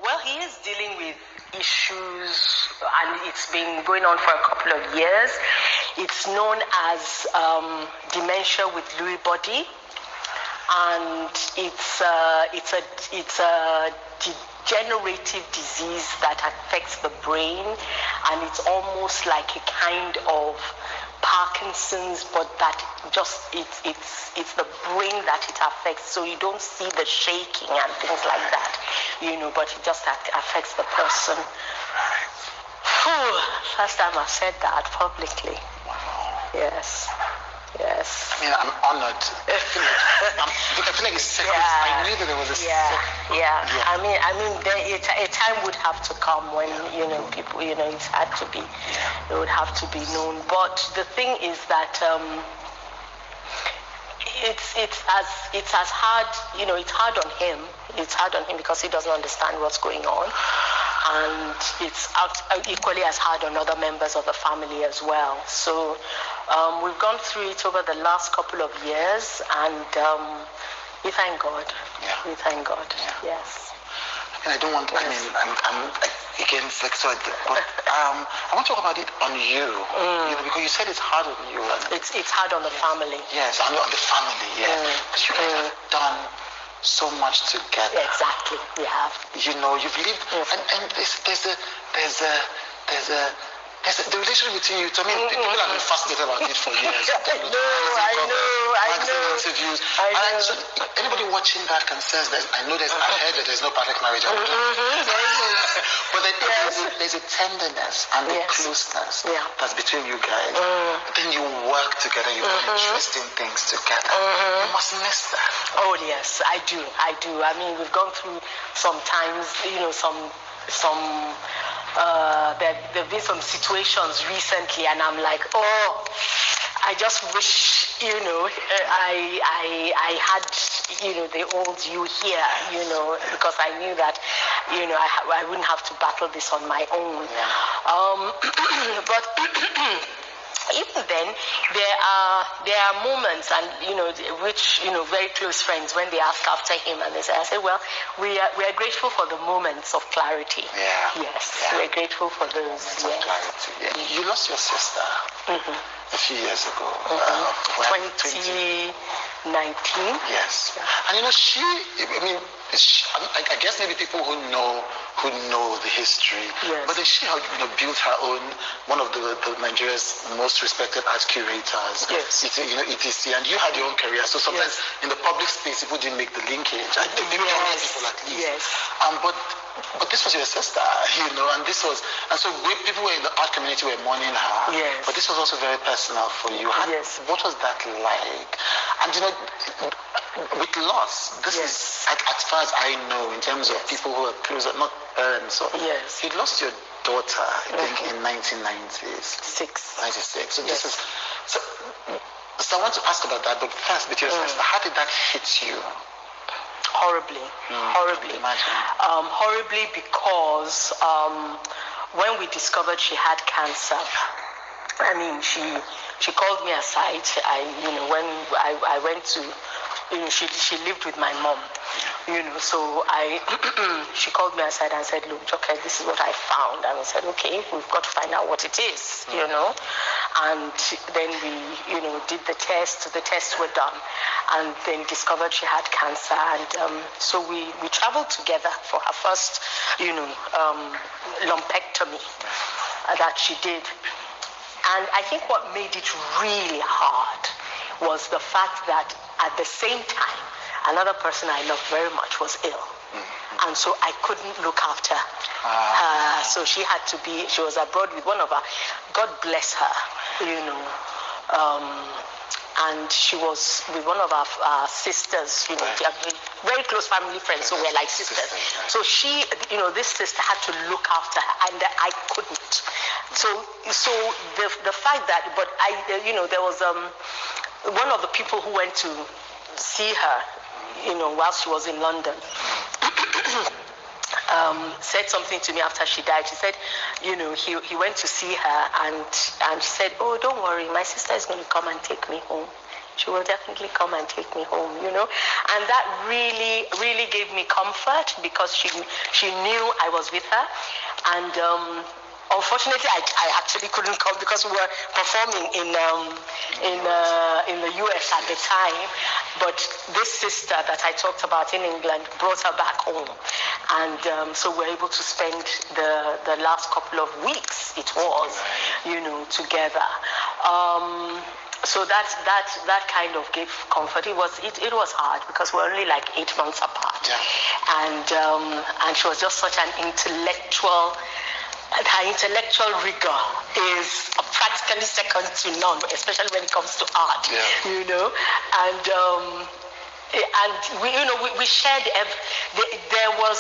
Well, he is dealing with issues, and it's been going on for a couple of years. It's known as dementia with Lewy body, and it's a degenerative disease that affects the brain, and it's almost like a kind of Parkinson's, but that just it's the brain that it affects. So you don't see the shaking and things like that, but it just affects the person. First time I've said that publicly. Wow. Yes. Yes. I mean, I'm honored. I feel like it's sacred. I knew that there was a I mean, a time would have to come when people, it had to be, it would have to be known. But the thing is that it's as hard, it's hard on him. It's hard on him because he doesn't understand what's going on. And it's equally as hard on other members of the family as well. So we've gone through it over the last couple of years, and we thank God. Yeah. We thank God. Yeah. Yes. And I don't want. Yes. I mean, I'm again flexible, but I want to talk about it on you. Because you said it's hard on you. It's hard on the family. Yes, on the family. Yeah. Because you guys have done so much together. Exactly, we have. You've lived, and there's the relationship between you. I mean, people have been fascinated about it for years. I know. Interviews. So anybody watching that can sense that. I heard that there's no perfect marriage. But there's a tenderness and a closeness that's between you guys. Then you work together. You've done interesting things together. You must miss that. Oh yes, I do. I mean, we've gone through sometimes, there've been some situations recently, and I'm like, I just wish, I had, the old you here, because I knew that, I wouldn't have to battle this on my own. But even then, there are moments, and which very close friends, when they ask after him, and I say, well, we are grateful for the moments of clarity. Yeah. Yes, we're grateful for those. Moments of clarity. Yeah. You lost your sister a few years ago. 2019. Yes. And I guess maybe people who know the history, but then she built her own, one of the Nigeria's most respected art curators. Yes. ETC, and you had your own career. So sometimes in the public space, people didn't make the linkage. I think maybe people at least. Yes. But this was your sister, and this was, and so people were in the art community were mourning her. Yes. But this was also very personal for you. Yes. What was that like? And with loss, this is, as far as I know, in terms of people who are closer, not parents. So you lost your daughter, I think, in 1996. 96. So this is so I want to ask about that. But first, with your sister, how did that hit you? Horribly. Horribly, because when we discovered she had cancer, I mean, she called me aside. When I went to, she lived with my mom, so she called me aside and said, look, okay, this is what I found. And I said, okay, we've got to find out what it is, And then we, did the tests were done, and then discovered she had cancer. And so we traveled together for her first, lumpectomy that she did. And I think what made it really hard was the fact that at the same time, another person I loved very much was ill. And so I couldn't look after her. So she was abroad with one of her, God bless her, and she was with one of our sisters, very close family friends, so we're like sisters. So she, this sister had to look after her, and I couldn't. So the fact that, but there was one of the people who went to see her, while she was in London, said something to me after she died. She said, he went to see her, and she said, oh, don't worry, my sister is going to come and take me home. she will definitely come and take me home, you know. And that really, really gave me comfort because she knew I was with her. And unfortunately, I actually couldn't come because we were performing in the US at the time. But this sister that I talked about in England brought her back home, and so we're able to spend the last couple of weeks, it was, you know, together. So that kind of gave comfort. It was hard because we're only like 8 months apart, and she was just such an intellectual. Her intellectual rigor is practically second to none, especially when it comes to art. You know, and we shared. There were